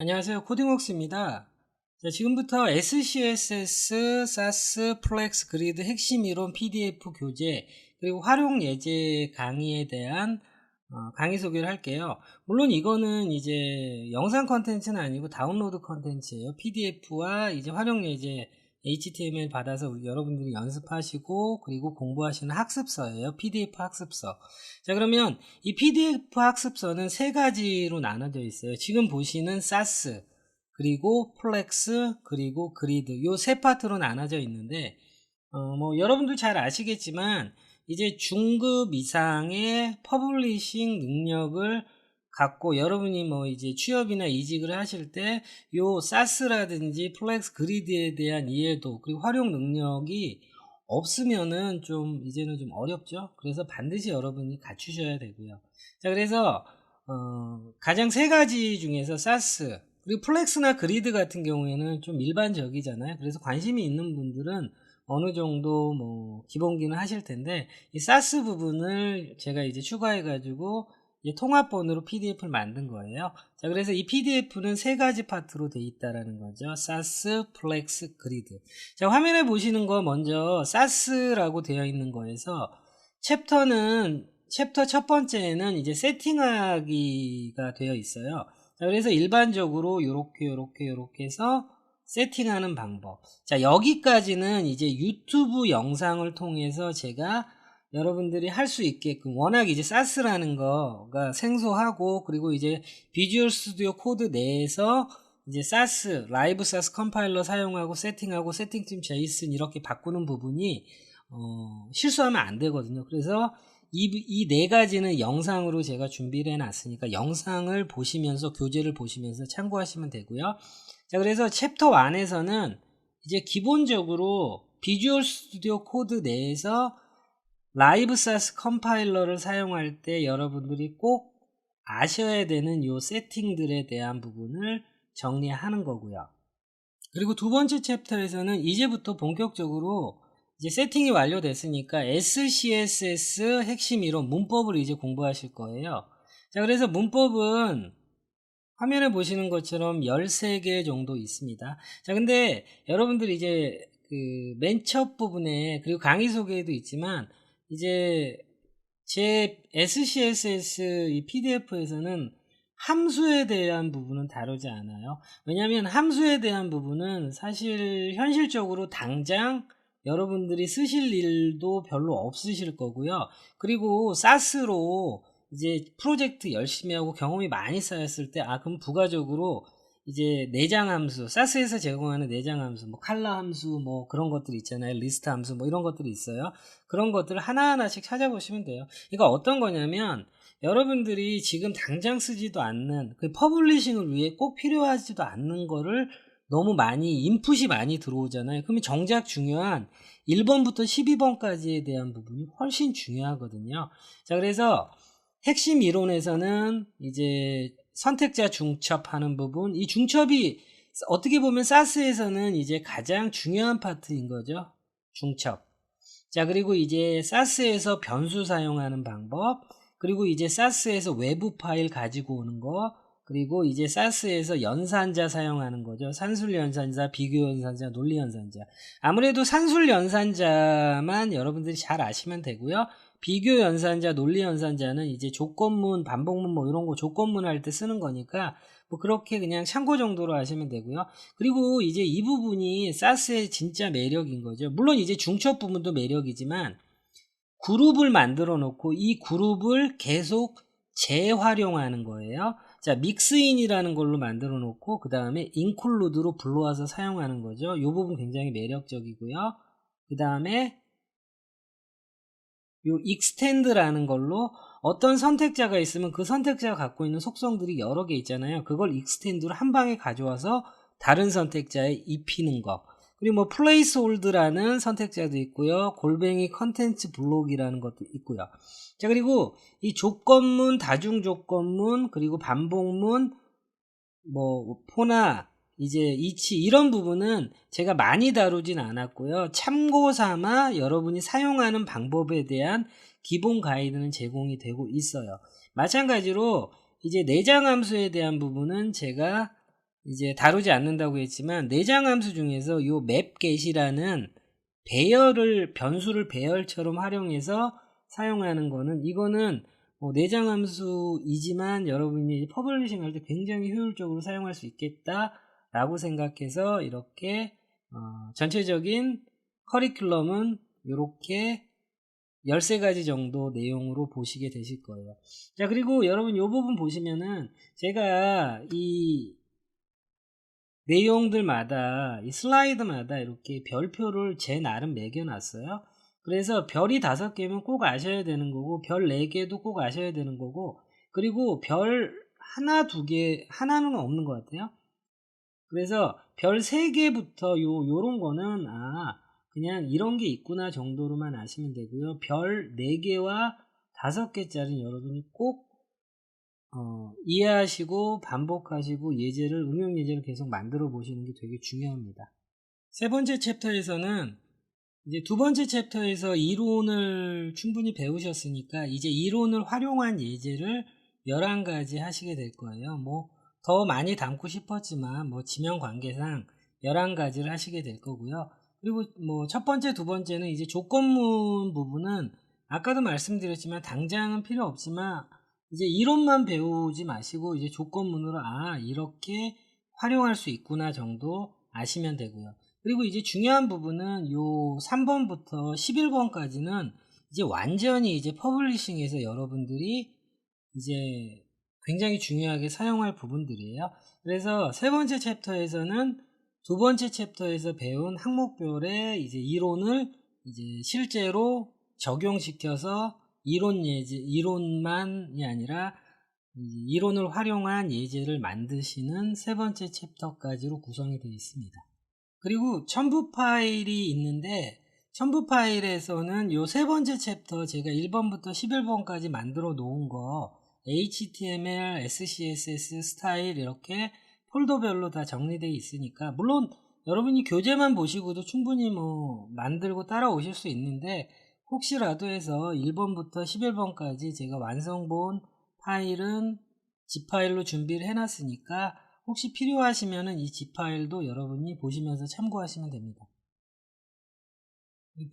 안녕하세요. 코딩웍스입니다. 자, 지금부터 SCSS, SAS, 플렉스, 그리드 핵심 이론 PDF 교재 그리고 활용 예제 강의에 대한 강의 소개를 할게요. 물론 이거는 이제 영상 컨텐츠는 아니고 다운로드 컨텐츠예요. PDF와 이제 활용 예제 HTML 받아서 우리 여러분들이 연습하시고 그리고 공부하시는 학습서예요. PDF 학습서. 자, 그러면 이 PDF 학습서는 세 가지로 나눠져 있어요. 지금 보시는 SAS 그리고 플렉스 그리고 그리드 요 세 파트로 나눠져 있는데 여러분들 잘 아시겠지만 이제 중급 이상의 퍼블리싱 능력을 갖고 여러분이 이제 취업이나 이직을 하실 때 요 SAS라든지 플렉스 그리드에 대한 이해도 그리고 활용 능력이 없으면은 이제는 좀 어렵죠. 그래서 반드시 여러분이 갖추셔야 되고요. 자, 그래서 가장 세 가지 중에서 SAS 그리고 플렉스나 그리드 같은 경우에는 좀 일반적이잖아요. 그래서 관심이 있는 분들은 어느 정도 기본기는 하실 텐데 이 SAS 부분을 제가 이제 추가해 가지고 통합본으로 PDF를 만든 거예요. 자, 그래서 이 PDF는 세 가지 파트로 되어 있다라는 거죠. SAS, 플렉스, 그리드. 자, 화면에 보시는 거 먼저 SAS라고 되어 있는 거에서 챕터 첫 번째에는 이제 세팅하기가 되어 있어요. 자, 그래서 일반적으로 요렇게 해서 세팅하는 방법. 자, 여기까지는 이제 유튜브 영상을 통해서 제가 여러분들이 할 수 있게끔 워낙 이제 SAS라는 거가 생소하고 그리고 이제 비주얼 스튜디오 코드 내에서 이제 SAS, 라이브 SAS 컴파일러 사용하고 세팅하고 세팅팀 제이슨 이렇게 바꾸는 부분이 실수하면 안 되거든요. 그래서 이 네 가지는 영상으로 제가 준비를 해놨으니까 영상을 보시면서 교재를 보시면서 참고하시면 되고요. 자, 그래서 챕터 1에서는 이제 기본적으로 비주얼 스튜디오 코드 내에서 라이브 SAS 컴파일러를 사용할 때 여러분들이 꼭 아셔야 되는 요 세팅들에 대한 부분을 정리하는 거고요. 그리고 두 번째 챕터에서는 이제부터 본격적으로 이제 세팅이 완료됐으니까 SCSS 핵심 이론 문법을 이제 공부하실 거예요. 자, 그래서 문법은 화면에 보시는 것처럼 13개 정도 있습니다. 자, 근데 여러분들이 이제 맨 첫 부분에 그리고 강의 소개에도 있지만 이제 제 SCSS 이 PDF에서는 함수에 대한 부분은 다루지 않아요. 왜냐하면 함수에 대한 부분은 사실 현실적으로 당장 여러분들이 쓰실 일도 별로 없으실 거고요. 그리고 SAS로 이제 프로젝트 열심히 하고 경험이 많이 쌓였을 때 그럼 부가적으로 이제 내장 함수, SAS에서 제공하는 내장 함수, 칼라 함수, 그런 것들 있잖아요. 리스트 함수, 이런 것들이 있어요. 그런 것들을 하나하나씩 찾아보시면 돼요. 이거 어떤 거냐면, 여러분들이 지금 당장 쓰지도 않는, 그 퍼블리싱을 위해 꼭 필요하지도 않는 거를 너무 많이, 인풋이 많이 들어오잖아요. 그러면 정작 중요한 1번부터 12번까지에 대한 부분이 훨씬 중요하거든요. 자, 그래서 핵심 이론에서는 이제 선택자 중첩하는 부분, 이 중첩이 어떻게 보면 SAS에서는 이제 가장 중요한 파트인 거죠. 중첩. 자, 그리고 이제 SAS에서 변수 사용하는 방법, 그리고 이제 SAS에서 외부 파일 가지고 오는 거, 그리고 이제 SAS에서 연산자 사용하는 거죠. 산술 연산자, 비교 연산자, 논리 연산자. 아무래도 산술 연산자만 여러분들이 잘 아시면 되고요. 비교 연산자, 논리 연산자는 이제 조건문, 반복문 이런 거 조건문 할 때 쓰는 거니까 그렇게 그냥 참고 정도로 하시면 되고요. 그리고 이제 이 부분이 SAS의 진짜 매력인 거죠. 물론 이제 중첩 부분도 매력이지만 그룹을 만들어 놓고 이 그룹을 계속 재활용하는 거예요. 자, 믹스인이라는 걸로 만들어 놓고 그 다음에 인클루드로 불러와서 사용하는 거죠. 이 부분 굉장히 매력적이고요. 그 다음에 요 extend라는 걸로 어떤 선택자가 있으면 그 선택자가 갖고 있는 속성들이 여러 개 있잖아요. 그걸 extend로 한 방에 가져와서 다른 선택자에 입히는 거. 그리고 placehold라는 선택자도 있고요. 골뱅이 컨텐츠 블록이라는 것도 있고요. 자, 그리고 이 조건문, 다중조건문, 그리고 반복문, 포나 이제 이치 이런 부분은 제가 많이 다루진 않았고요. 참고 삼아 여러분이 사용하는 방법에 대한 기본 가이드는 제공이 되고 있어요. 마찬가지로 이제 내장 함수에 대한 부분은 제가 이제 다루지 않는다고 했지만 내장 함수 중에서 요 mapget이라는 배열을 변수를 배열처럼 활용해서 사용하는 거는 이거는 내장 함수이지만 여러분이 퍼블리싱 할 때 굉장히 효율적으로 사용할 수 있겠다라고 생각해서 이렇게 전체적인 커리큘럼은 이렇게 13가지 정도 내용으로 보시게 되실 거예요. 자, 그리고 여러분 이 부분 보시면은 제가 이 내용들마다 이 슬라이드마다 이렇게 별표를 제 나름 매겨놨어요. 그래서 별이 5개면 꼭 아셔야 되는 거고 별 4개도 꼭 아셔야 되는 거고 그리고 별 하나, 2개 하나는 없는 것 같아요. 그래서 별 3개부터 요런 거는 그냥 이런 게 있구나 정도로만 아시면 되고요. 별 4개와 5개짜리는 여러분이 꼭 이해하시고 반복하시고 예제를 응용 예제를 계속 만들어 보시는 게 되게 중요합니다. 세 번째 챕터에서는 이제 두 번째 챕터에서 이론을 충분히 배우셨으니까 이제 이론을 활용한 예제를 11가지 하시게 될 거예요. 더 많이 담고 싶었지만 지면 관계상 11가지를 하시게 될 거고요. 그리고 첫 번째, 두 번째는 이제 조건문 부분은 아까도 말씀드렸지만 당장은 필요 없지만 이제 이론만 배우지 마시고 이제 조건문으로 이렇게 활용할 수 있구나 정도 아시면 되고요. 그리고 이제 중요한 부분은 요 3번부터 11번까지는 이제 완전히 이제 퍼블리싱에서 여러분들이 이제 굉장히 중요하게 사용할 부분들이에요. 그래서 세 번째 챕터에서는 두 번째 챕터에서 배운 항목별의 이제 이론을 이제 실제로 적용시켜서 이론만이 아니라 이론을 활용한 예제를 만드시는 세 번째 챕터까지로 구성이 되어 있습니다. 그리고 첨부 파일이 있는데 첨부 파일에서는 요 세 번째 챕터 제가 1번부터 11번까지 만들어 놓은 거 HTML, SCSS, 스타일 이렇게 폴더별로 다 정리되어 있으니까 물론 여러분이 교재만 보시고도 충분히 만들고 따라오실 수 있는데 혹시라도 해서 1번부터 11번까지 제가 완성본 파일은 zip 파일로 준비를 해놨으니까 혹시 필요하시면은 이 zip 파일도 여러분이 보시면서 참고하시면 됩니다.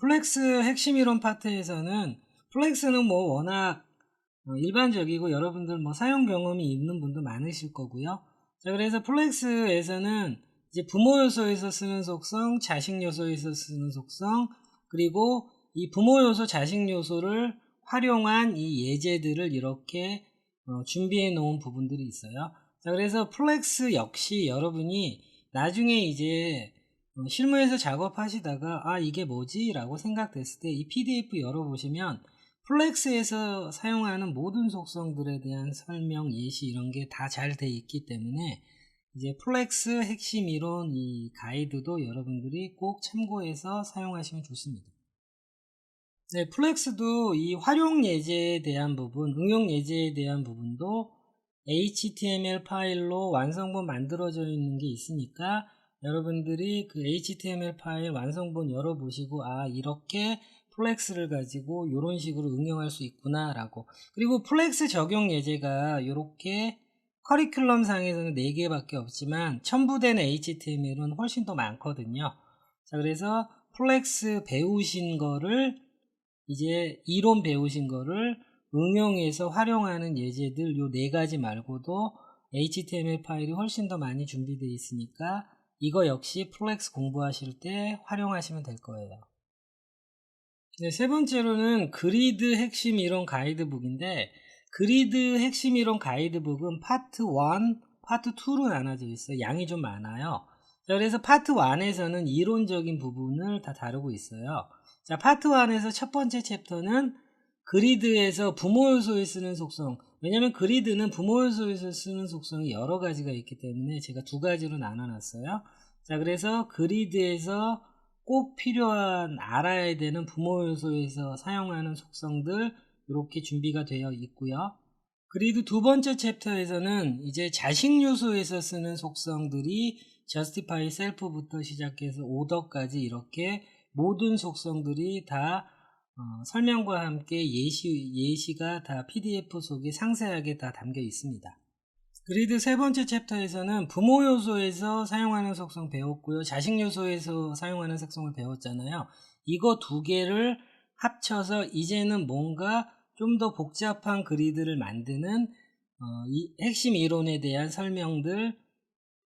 플렉스 핵심 이론 파트에서는 플렉스는 워낙 일반적이고 여러분들 사용 경험이 있는 분도 많으실 거고요. 자, 그래서 플렉스에서는 이제 부모 요소에서 쓰는 속성, 자식 요소에서 쓰는 속성, 그리고 이 부모 요소, 자식 요소를 활용한 이 예제들을 이렇게 준비해 놓은 부분들이 있어요. 자, 그래서 플렉스 역시 여러분이 나중에 이제 실무에서 작업하시다가 이게 뭐지? 라고 생각됐을 때 이 PDF 열어보시면 플렉스에서 사용하는 모든 속성들에 대한 설명, 예시 이런 게 다 잘 돼 있기 때문에 이제 플렉스 핵심 이론 이 가이드도 여러분들이 꼭 참고해서 사용하시면 좋습니다. 네, 플렉스도 이 활용 예제에 대한 부분, 응용 예제에 대한 부분도 HTML 파일로 완성본 만들어져 있는 게 있으니까 여러분들이 그 HTML 파일 완성본 열어보시고 이렇게 플렉스를 가지고 이런 식으로 응용할 수 있구나 라고. 그리고 플렉스 적용 예제가 이렇게 커리큘럼 상에서는 4개밖에 없지만 첨부된 HTML은 훨씬 더 많거든요. 자, 그래서 플렉스 배우신 거를 이제 이론 배우신 거를 응용해서 활용하는 예제들 요 4가지 말고도 HTML 파일이 훨씬 더 많이 준비되어 있으니까 이거 역시 플렉스 공부하실 때 활용하시면 될 거예요. 네, 세 번째로는 그리드 핵심 이론 가이드북인데 그리드 핵심 이론 가이드북은 파트 1, 파트 2로 나눠져 있어요. 양이 좀 많아요. 자, 그래서 파트 1에서는 이론적인 부분을 다 다루고 있어요. 자, 파트 1에서 첫 번째 챕터는 그리드에서 부모 요소에 쓰는 속성. 왜냐면 그리드는 부모 요소에서 쓰는 속성이 여러 가지가 있기 때문에 제가 2가지로 나눠놨어요. 자, 그래서 그리드에서 꼭 필요한 알아야 되는 부모 요소에서 사용하는 속성들 이렇게 준비가 되어 있고요. 그리드 두 번째 챕터에서는 이제 자식 요소에서 쓰는 속성들이 justify self부터 시작해서 order까지 이렇게 모든 속성들이 다 설명과 함께 예시가 다 PDF 속에 상세하게 다 담겨 있습니다. 그리드 세 번째 챕터에서는 부모 요소에서 사용하는 속성 배웠고요. 자식 요소에서 사용하는 속성을 배웠잖아요. 이거 두 개를 합쳐서 이제는 뭔가 좀 더 복잡한 그리드를 만드는 이 핵심 이론에 대한 설명들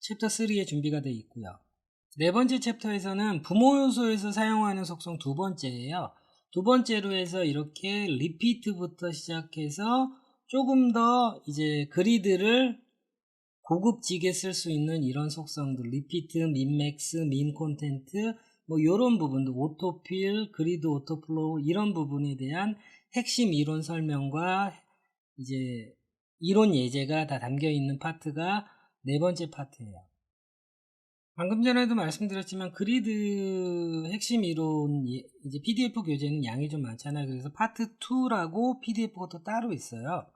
챕터 3에 준비가 되어 있고요. 네 번째 챕터에서는 부모 요소에서 사용하는 속성 두 번째예요. 두 번째로 해서 이렇게 리피트부터 시작해서 조금 더 이제 그리드를 고급지게 쓸 수 있는 이런 속성들, 리피트, 민맥스, 민 콘텐트, 뭐 이런 부분도 오토필, 그리드 오토플로우 이런 부분에 대한 핵심 이론 설명과 이제 이론 예제가 다 담겨 있는 파트가 네 번째 파트예요. 방금 전에도 말씀드렸지만 그리드 핵심 이론 이제 PDF 교재는 양이 좀 많잖아요. 그래서 파트 2라고 PDF가 또 따로 있어요.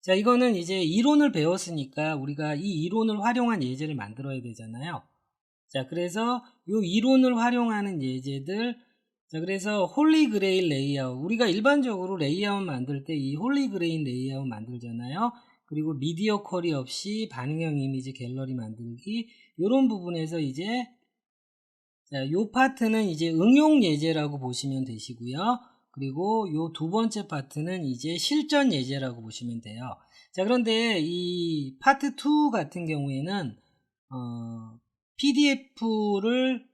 자, 이거는 이제 이론을 배웠으니까 우리가 이 이론을 활용한 예제를 만들어야 되잖아요. 자, 그래서 이 이론을 활용하는 예제들, 자, 그래서 홀리 그레인 레이아웃, 우리가 일반적으로 레이아웃 만들 때 이 홀리 그레인 레이아웃 만들잖아요. 그리고 미디어 쿼리 없이 반응형 이미지 갤러리 만들기, 이런 부분에서 이제 자, 요 파트는 이제 응용 예제라고 보시면 되시고요. 그리고 요 두 번째 파트는 이제 실전 예제라고 보시면 돼요. 자, 그런데 이 파트 2 같은 경우에는 PDF를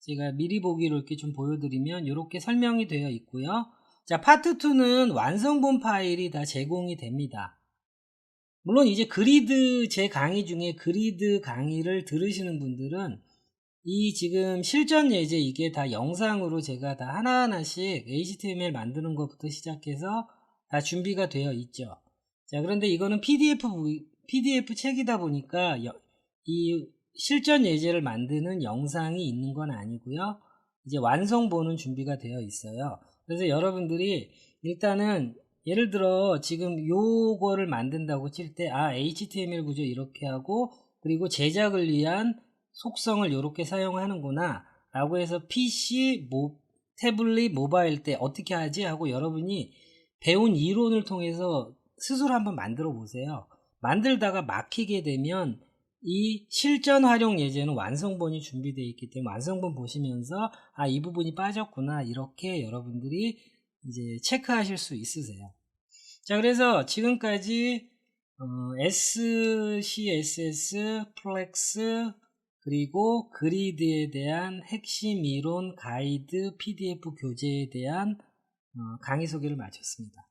제가 미리 보기로 이렇게 좀 보여드리면 이렇게 설명이 되어 있고요. 자, 파트 2는 완성본 파일이 다 제공이 됩니다. 물론 이제 그리드 제 강의 중에 그리드 강의를 들으시는 분들은 이 지금 실전 예제 이게 다 영상으로 제가 다 하나하나씩 HTML 만드는 것부터 시작해서 다 준비가 되어 있죠. 자, 그런데 이거는 PDF 책이다 보니까 이 실전 예제를 만드는 영상이 있는 건 아니고요. 이제 완성본은 준비가 되어 있어요. 그래서 여러분들이 일단은 예를 들어 지금 요거를 만든다고 칠 때 HTML 구조 이렇게 하고 그리고 제작을 위한 속성을 이렇게 사용하는구나 라고 해서 PC, 태블릿, 모바일 때 어떻게 하지 하고 여러분이 배운 이론을 통해서 스스로 한번 만들어 보세요. 만들다가 막히게 되면 이 실전 활용 예제는 완성본이 준비되어 있기 때문에 완성본 보시면서 이 부분이 빠졌구나 이렇게 여러분들이 이제 체크하실 수 있으세요. 자, 그래서 지금까지 SCSS, 플렉스, 그리고 그리드에 대한 핵심 이론 가이드 PDF 교재에 대한 강의 소개를 마쳤습니다.